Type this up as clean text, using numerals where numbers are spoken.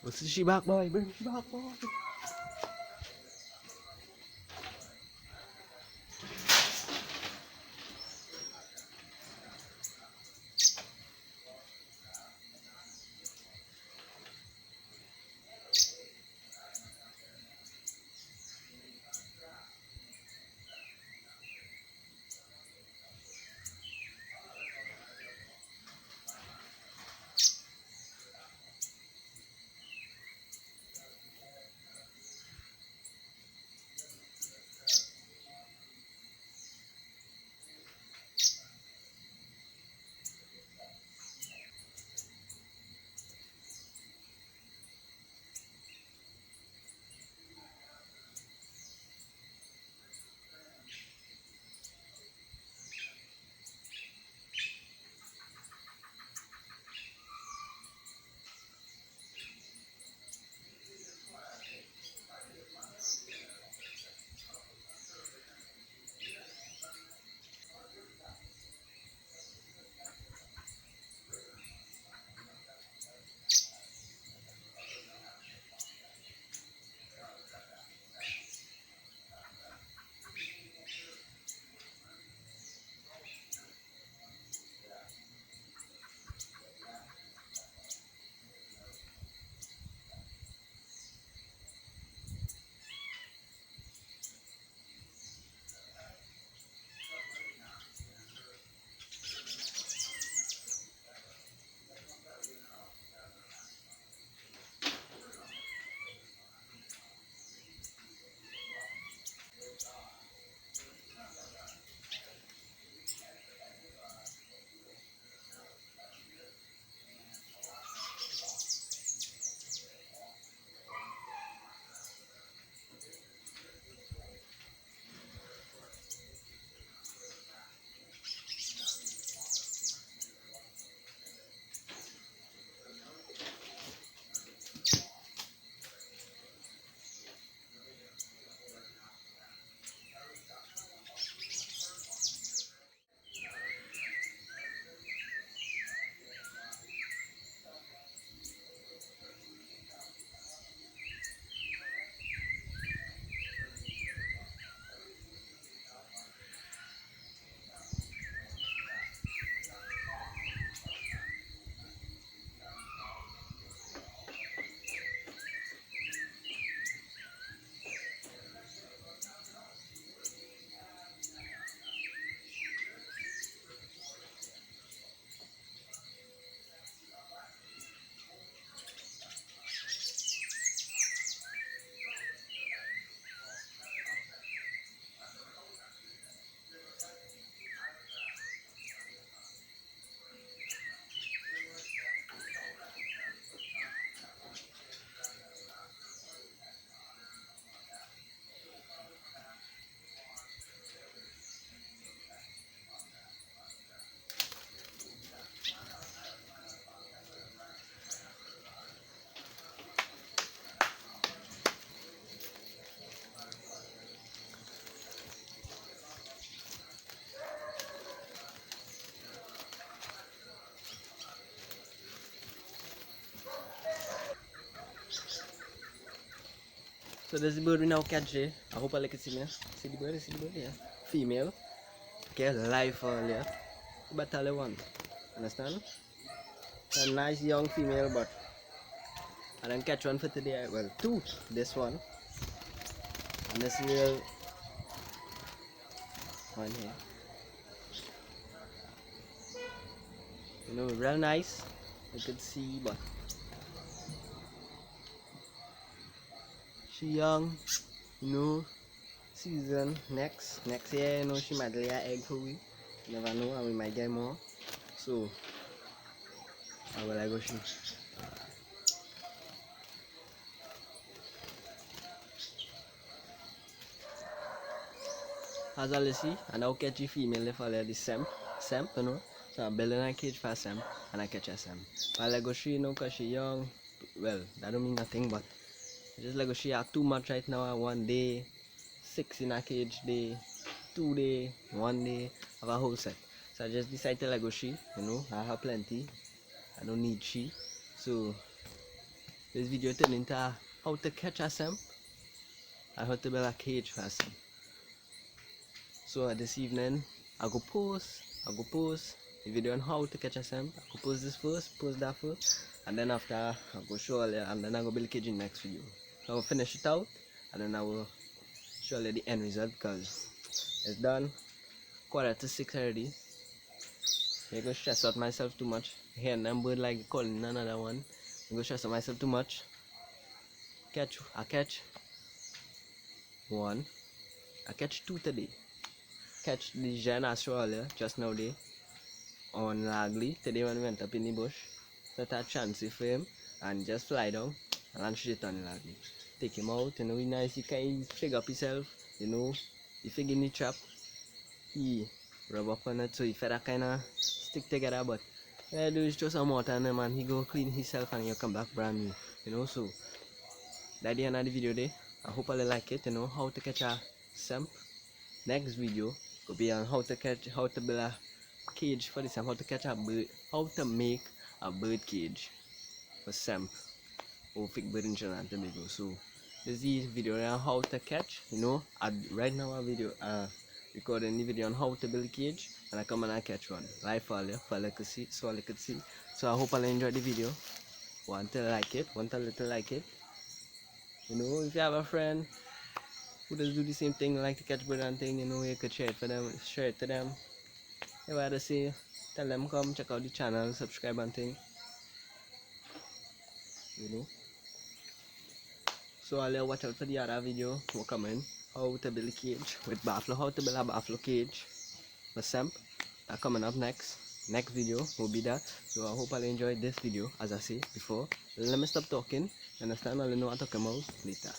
What's she back, boy? Bring she back, boy. So there's the bird we now catch there. I hope I like it see me. See the bird, yeah. Female. Okay, live earlier. But only one. Understand? A nice young female, but I didn't catch one for today. Well, two. This one. And this little one here. You know, real nice. You could see, but she young. You know, season next year. You know, she might lay an egg for we. You never know, and we might get more. So, I will go see. As I see, and I'll catch a female if I let the Semp, you know. So I'm building a cage for Semp, and I catch a Semp. But I go she, you know, because she young. Well, that don't mean nothing, but just like she have too much right now. One day, 6 in a cage day, 2 day, 1 day, have a whole set. So I just decided to let go she, you know. I have plenty. I don't need she. So This video turned into how to catch a Semp and how to build a cage for a Semp. So this evening I go post the video on how to catch a Semp. I go post this first, post that first, and then after I go show you, and then I go build a cage in next video. So I will finish it out and then I will show you the end result because it's done. 5:45 already. I'm gonna stress out myself too much. Hearing them bird like calling another one. I'm gonna stress out myself too much. I catch one. I catch two today. Catch the Jen Australia just now day on Lagley. Today when we went up in the bush. So I chance for him and just fly down and land straight on the Lagley. Take him out, you know, he nice, he can figure up himself, you know, he figure in the trap. He rub up on it so he fed that kinda stick together, but all I do is just some water on him and he go clean himself and he'll come back brand new, you know. So that's the end of the video there. I hope you like it, you know, how to catch a Semp. Next video will be on how to build a cage for the Semp, how to catch a bird, how to make a bird cage for Semp or fake bird in Trinidad and Tobago. So this is the video on how to catch, you know. Right now a video recording the video on how to build a cage and I come and I catch one live for you could see, so you could see. So I hope you enjoyed the video. Want to like it, want a little like it, you know. If you have a friend who does do the same thing, like to catch bird and thing, you know, you could share it for them, share it to them. If I had to say, tell them come check out the channel, subscribe and thing, you know. So I'll watch out for the other video will come in, how to build a cage with buffalo, how to build a buffalo cage for Semp. That coming up next video will be that. So I hope you enjoyed this video. As I say before, let me stop talking, understand, I'll know what to come out later.